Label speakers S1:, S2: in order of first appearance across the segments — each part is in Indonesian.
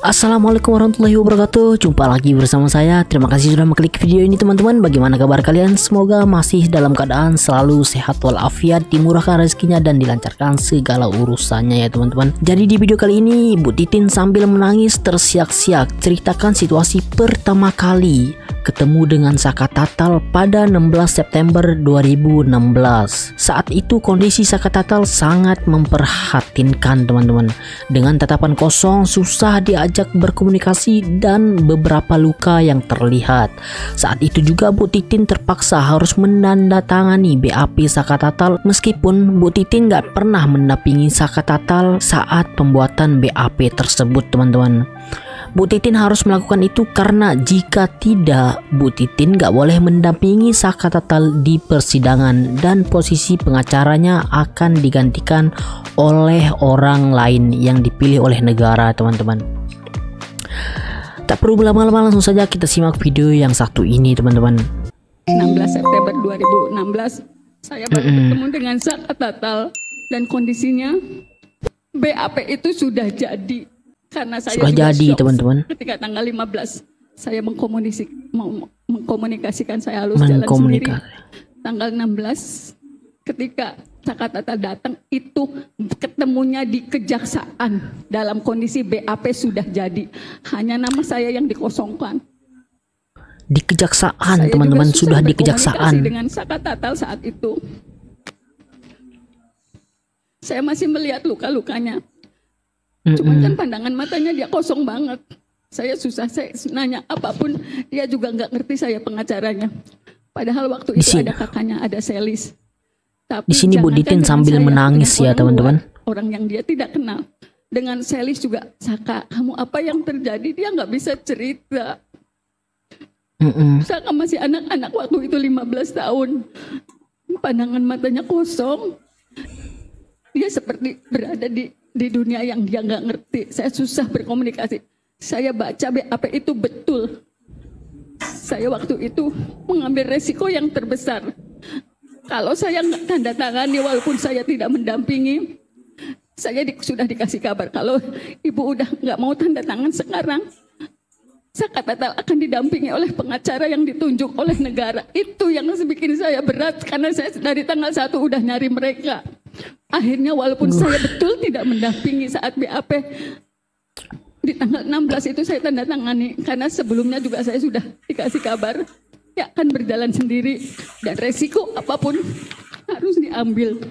S1: Assalamualaikum warahmatullahi wabarakatuh. Jumpa lagi bersama saya. Terima kasih sudah mengklik video ini teman-teman. Bagaimana kabar kalian? Semoga masih dalam keadaan selalu sehat walafiat, dimurahkan rezekinya dan dilancarkan segala urusannya ya teman-teman. Jadi di video kali ini Bu Titin sambil menangis tersiak-siak ceritakan situasi pertama kali ketemu dengan Saka Tatal pada 16 September 2016. Saat itu kondisi Saka Tatal sangat memprihatinkan teman-teman. Dengan tatapan kosong, susah diajak berkomunikasi dan beberapa luka yang terlihat. Saat itu juga Bu Titin terpaksa harus menandatangani BAP Saka Tatal meskipun Bu Titin gak pernah mendampingi Saka Tatal saat pembuatan BAP tersebut teman-teman. Bu Titin harus melakukan itu karena jika tidak, Bu Titin gak boleh mendampingi Saka Tatal di persidangan dan posisi pengacaranya akan digantikan oleh orang lain yang dipilih oleh negara teman-teman. Tak perlu berlama-lama, langsung saja kita simak video yang satu ini teman-teman.
S2: 16 September 2016 saya baru bertemu dengan Saka Tatal dan kondisinya BAP itu sudah jadi. Karena saya
S1: sudah jadi teman-teman.
S2: Ketika tanggal 15 saya mengkomunikasikan saya harus jalan sendiri. Tanggal 16 ketika Saka Tatal datang itu ketemunya di kejaksaan dalam kondisi BAP sudah jadi. Hanya nama saya yang dikosongkan.
S1: Di kejaksaan teman-teman, sudah di kejaksaan.
S2: Dengan Saka Tatal saat itu saya masih melihat luka-lukanya. Cuman kan pandangan matanya dia kosong banget. Saya susah, saya nanya apapun dia juga nggak ngerti saya pengacaranya. Padahal waktu itu ada kakaknya, ada Selis. Tapi
S1: di sini Bu Titin sambil menangis ya teman-teman.
S2: Orang yang dia tidak kenal. Dengan Selis juga, Saka, kamu apa yang terjadi? Dia nggak bisa cerita. Saka masih anak-anak waktu itu 15 tahun. Pandangan matanya kosong. Dia seperti berada di dunia yang dia nggak ngerti. Saya susah berkomunikasi. Saya baca BAP itu betul. Saya waktu itu mengambil resiko yang terbesar. Kalau saya nggak tanda tangani walaupun saya tidak mendampingi, saya sudah dikasih kabar kalau ibu udah nggak mau tanda tangan sekarang, Saka Tatal akan didampingi oleh pengacara yang ditunjuk oleh negara. Itu yang bikin saya berat karena saya dari tanggal 1 udah nyari mereka. Akhirnya walaupun saya betul tidak mendampingi saat BAP, di tanggal 16 itu saya tanda tangani. Karena sebelumnya juga saya sudah dikasih kabar, ya akan berjalan sendiri. Dan resiko apapun harus diambil.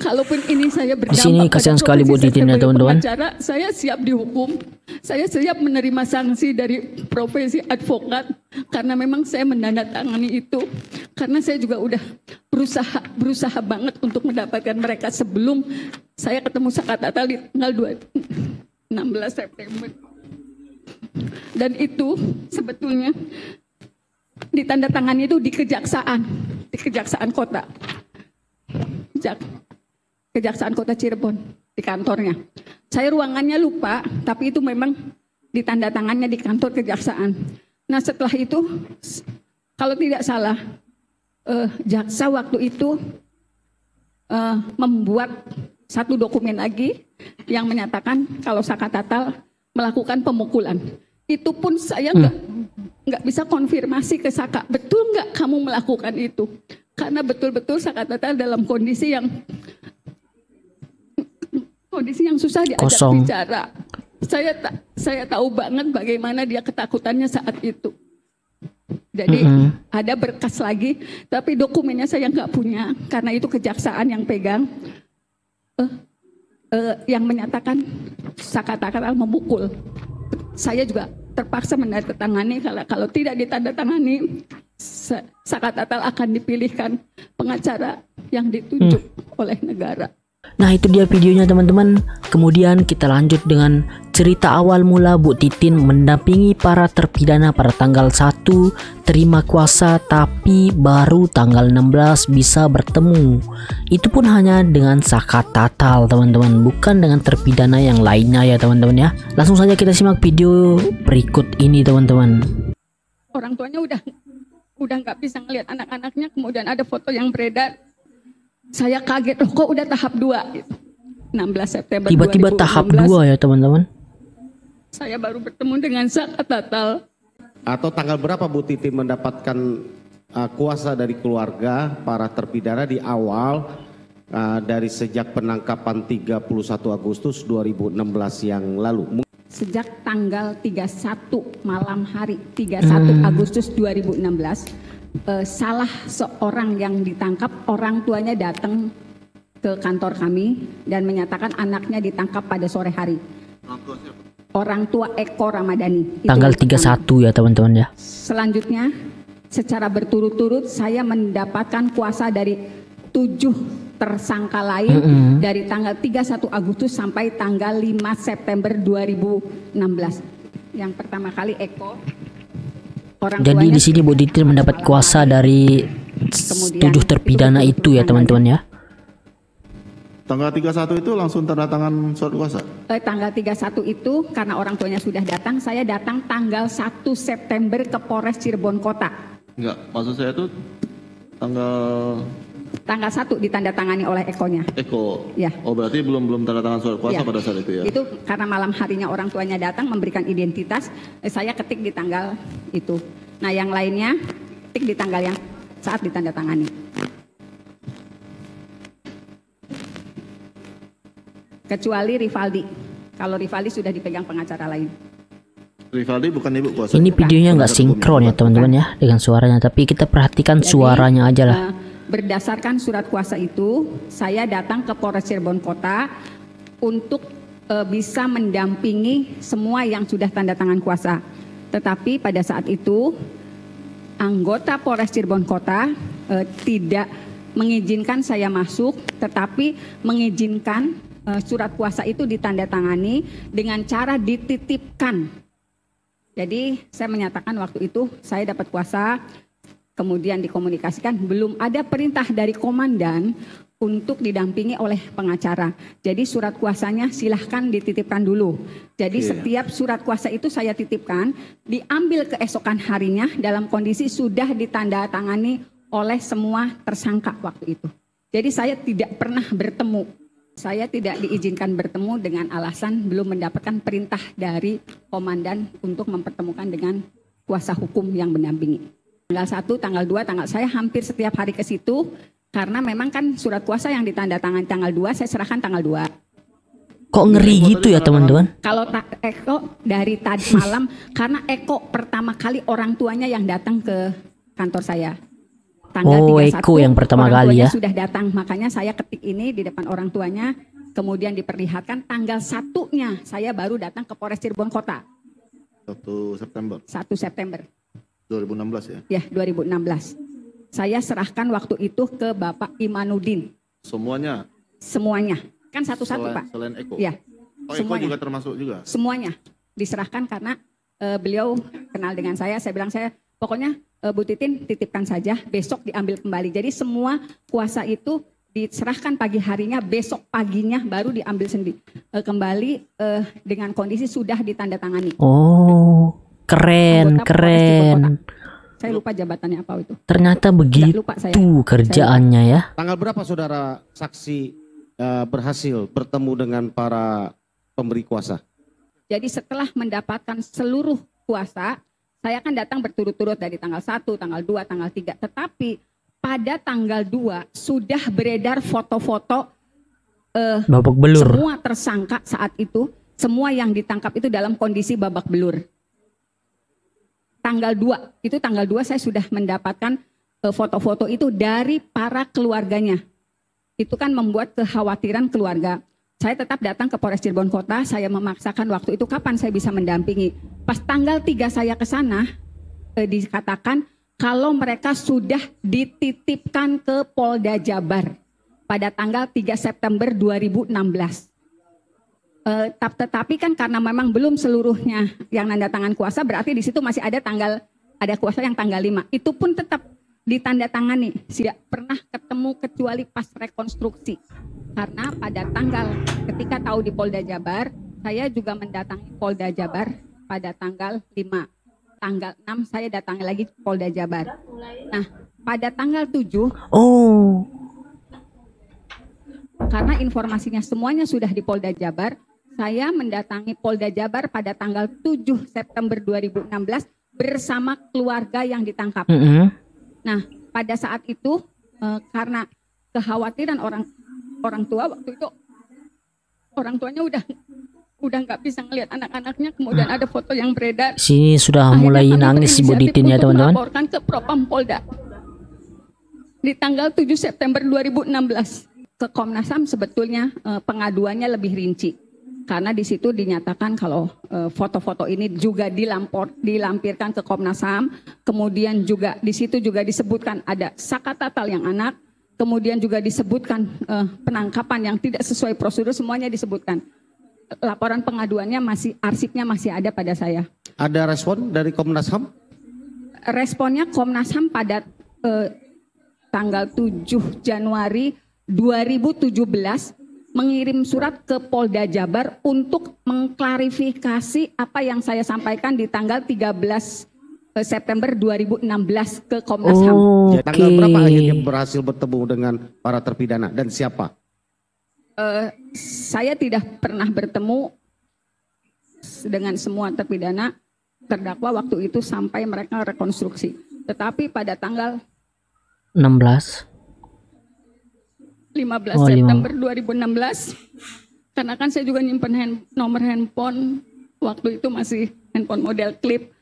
S2: Kalaupun ini saya berdampak. Di sini
S1: kasihan sekali Bu Titin ya teman-teman.
S2: Saya siap dihukum. Saya siap menerima sanksi dari profesi advokat. Karena memang saya menandatangani itu. Karena saya juga udah berusaha banget untuk mendapatkan mereka sebelum saya ketemu Saka Tatal di tanggal 16 September. Dan itu sebetulnya ditandatangani itu di kejaksaan kota. Kejaksaan Kota Cirebon di kantornya. Saya ruangannya lupa, tapi itu memang ditandatangannya di kantor kejaksaan. Nah setelah itu, kalau tidak salah, jaksa waktu itu membuat satu dokumen lagi yang menyatakan kalau Saka Tatal melakukan pemukulan. Itu pun saya nggak bisa konfirmasi ke Saka, betul nggak kamu melakukan itu? Karena betul-betul Saka Tatal dalam kondisi yang susah diajak bicara. Saya tahu banget bagaimana dia ketakutannya saat itu. Jadi ada berkas lagi, tapi dokumennya saya nggak punya karena itu kejaksaan yang pegang. Yang menyatakan Saka Tatal memukul. Saya juga terpaksa menandatangani. Kalau tidak ditandatangani, Saka Tatal akan dipilihkan pengacara yang ditunjuk oleh negara.
S1: Nah itu dia videonya teman-teman. Kemudian kita lanjut dengan cerita awal mula Bu Titin mendampingi para terpidana pada tanggal 1 terima kuasa, tapi baru tanggal 16 bisa bertemu. Itu pun hanya dengan Saka Tatal teman-teman, bukan dengan terpidana yang lainnya ya teman-teman ya. Langsung saja kita simak video berikut ini teman-teman.
S2: Orang tuanya udah nggak bisa ngelihat anak-anaknya, kemudian ada foto yang beredar. Saya kaget, loh kok udah tahap 2 gitu. 16 September
S1: tiba-tiba tahap 2 ya teman-teman.
S2: Saya baru bertemu dengan Saka Tatal.
S3: Atau tanggal berapa Bu Titi mendapatkan kuasa dari keluarga para terpidana di awal dari sejak penangkapan 31 Agustus 2016 yang lalu?
S2: Sejak tanggal 31 malam hari 31 Agustus 2016, salah seorang yang ditangkap, orang tuanya datang ke kantor kami dan menyatakan anaknya ditangkap pada sore hari. Orang tua Eko Ramadhani.
S1: Tanggal 31 ya teman-teman ya.
S2: Selanjutnya secara berturut-turut saya mendapatkan kuasa dari 7 tersangka lain dari tanggal 31 Agustus sampai tanggal 5 September 2016. Yang pertama kali Eko.
S1: Jadi di sini Bu Titi mendapat kuasa dari 7 terpidana itu ya teman-teman ya.
S4: Tanggal 31 itu langsung tanda tangan surat kuasa?
S2: Tanggal 31 itu karena orang tuanya sudah datang, saya datang tanggal 1 September ke Polres Cirebon Kota.
S4: Enggak, maksud saya itu tanggal
S2: 1 ditandatangani oleh Ekonya.
S4: Eko.
S2: Ya.
S4: Oh berarti belum tanda tangan surat kuasa pada saat itu ya?
S2: Itu karena malam harinya orang tuanya datang memberikan identitas, saya ketik di tanggal itu. Nah yang lainnya ketik di tanggal yang saat ditandatangani. Kecuali Rivaldi. Kalau Rivaldi sudah dipegang pengacara lain.
S4: Rivaldi bukan ibu kuasa?
S1: Ini videonya nggak sinkron ya teman-teman ya dengan suaranya, tapi kita perhatikan suaranya aja lah.
S2: Berdasarkan surat kuasa itu, saya datang ke Polres Cirebon Kota untuk bisa mendampingi semua yang sudah tanda tangan kuasa. Tetapi pada saat itu anggota Polres Cirebon Kota tidak mengizinkan saya masuk, tetapi mengizinkan surat kuasa itu ditandatangani dengan cara dititipkan. Jadi saya menyatakan waktu itu saya dapat kuasa, kemudian dikomunikasikan belum ada perintah dari komandan untuk didampingi oleh pengacara. Jadi surat kuasanya silahkan dititipkan dulu. Jadi setiap surat kuasa itu saya titipkan, diambil keesokan harinya dalam kondisi sudah ditandatangani oleh semua tersangka waktu itu. Jadi saya tidak pernah bertemu. Saya tidak diizinkan bertemu dengan alasan belum mendapatkan perintah dari komandan untuk mempertemukan dengan kuasa hukum yang mendampingi. Tanggal 1, tanggal 2, saya hampir setiap hari ke situ karena memang kan surat kuasa yang ditandatangani tanggal 2 saya serahkan tanggal 2.
S1: Kok ngeri gitu ya teman-teman?
S2: Kalau Eko dari tadi malam karena Eko pertama kali orang tuanya yang datang ke kantor saya. Tanggal 31,
S1: Eko yang pertama
S2: orang
S1: kali ya.
S2: sudah datang, makanya saya ketik ini di depan orang tuanya, kemudian diperlihatkan tanggal 1-nya saya baru datang ke Polres Cirebon Kota.
S4: 1 September.
S2: 1 September.
S4: 2016 ya?
S2: Ya, 2016. Saya serahkan waktu itu ke Bapak Imanuddin.
S4: Semuanya?
S2: Semuanya. Kan satu-satu Pak.
S4: Selain Eko?
S2: Ya.
S4: Oh Eko juga termasuk juga?
S2: Semuanya diserahkan karena beliau kenal dengan saya bilang pokoknya Bu Titin titipkan saja, besok diambil kembali. Jadi semua kuasa itu diserahkan pagi harinya, besok paginya baru diambil kembali dengan kondisi sudah ditandatangani.
S1: Oh, keren.
S2: Saya lupa jabatannya apa itu.
S1: Ternyata begitu kerjaannya ya.
S3: Tanggal berapa saudara saksi berhasil bertemu dengan para pemberi kuasa?
S2: Jadi setelah mendapatkan seluruh kuasa, saya akan datang berturut-turut dari tanggal 1, tanggal 2, tanggal 3. Tetapi pada tanggal 2 sudah beredar foto-foto
S1: babak belur.
S2: Semua tersangka saat itu, semua yang ditangkap itu dalam kondisi babak belur. Tanggal 2, itu tanggal 2 saya sudah mendapatkan foto-foto itu dari para keluarganya. Itu kan membuat kekhawatiran keluarga. Saya tetap datang ke Polres Cirebon Kota, saya memaksakan waktu itu kapan saya bisa mendampingi. Pas tanggal 3 saya ke sana, dikatakan kalau mereka sudah dititipkan ke Polda Jabar pada tanggal 3 September 2016. Tetapi kan karena memang belum seluruhnya yang nanda tangan kuasa, berarti di situ masih ada kuasa yang tanggal 5. Itu pun tetap ditandatangani, tidak pernah ketemu kecuali pas rekonstruksi. Karena pada ketika tahu di Polda Jabar, saya juga mendatangi Polda Jabar pada tanggal 5. Tanggal 6 saya datangi lagi Polda Jabar. Nah, pada tanggal 7, karena informasinya semuanya sudah di Polda Jabar, saya mendatangi Polda Jabar pada tanggal 7 September 2016 bersama keluarga yang ditangkap. Nah, pada saat itu karena kekhawatiran orang tua waktu itu, orang tuanya udah nggak bisa ngelihat anak-anaknya, kemudian ada foto yang beredar.
S1: Sini sudah mulai nangis Bu Titin ya teman-teman.
S2: Melaporkan ke Propam Polda di tanggal 7 September 2016 ke Komnas HAM. Sebetulnya pengaduannya lebih rinci karena di situ dinyatakan kalau foto-foto ini juga dilampirkan ke Komnas HAM, kemudian juga di situ juga disebutkan ada Saka Tatal yang anak, kemudian juga disebutkan penangkapan yang tidak sesuai prosedur, semuanya disebutkan. Laporan pengaduannya arsipnya masih ada pada saya. Ada respon dari Komnas HAM? Responnya Komnas HAM pada tanggal 7 Januari 2017 mengirim surat ke Polda Jabar untuk mengklarifikasi apa yang saya sampaikan di tanggal 13 September 2016 ke Komnas HAM.
S3: Tanggal berapa akhirnya berhasil bertemu dengan para terpidana dan siapa?
S2: Saya tidak pernah bertemu dengan semua terpidana terdakwa waktu itu sampai mereka rekonstruksi. Tetapi pada tanggal 15 September 2016, karena kan saya juga nyimpen nomor handphone, waktu itu masih handphone model klip.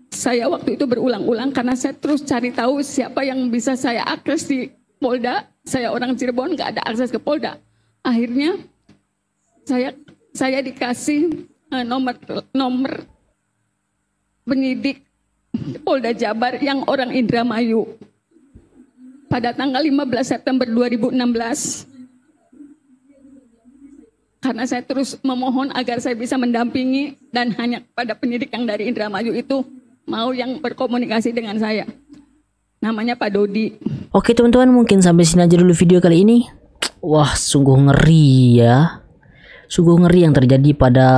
S2: Saya waktu itu berulang-ulang karena saya terus cari tahu siapa yang bisa saya akses di Polda. Saya orang Cirebon, nggak ada akses ke Polda. Akhirnya saya dikasih nomor penyidik Polda Jabar yang orang Indramayu. Pada tanggal 15 September 2016, karena saya terus memohon agar saya bisa mendampingi dan hanya pada penyidik yang dari Indramayu itu mau yang berkomunikasi dengan saya. Namanya Pak Dodi.
S1: Oke teman-teman, mungkin sampai sini aja dulu video kali ini. Wah, sungguh ngeri ya. Sungguh ngeri yang terjadi pada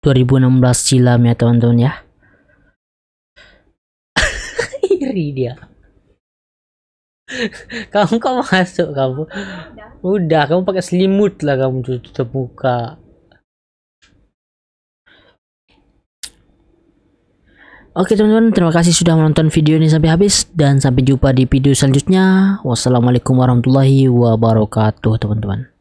S1: 2016 silam ya teman-teman ya. Iri dia. Kamu masuk kamu. Udah, kamu pakai selimut lah, kamu tutup muka. Oke teman-teman, terima kasih sudah menonton video ini sampai habis dan sampai jumpa di video selanjutnya. Wassalamualaikum warahmatullahi wabarakatuh teman-teman.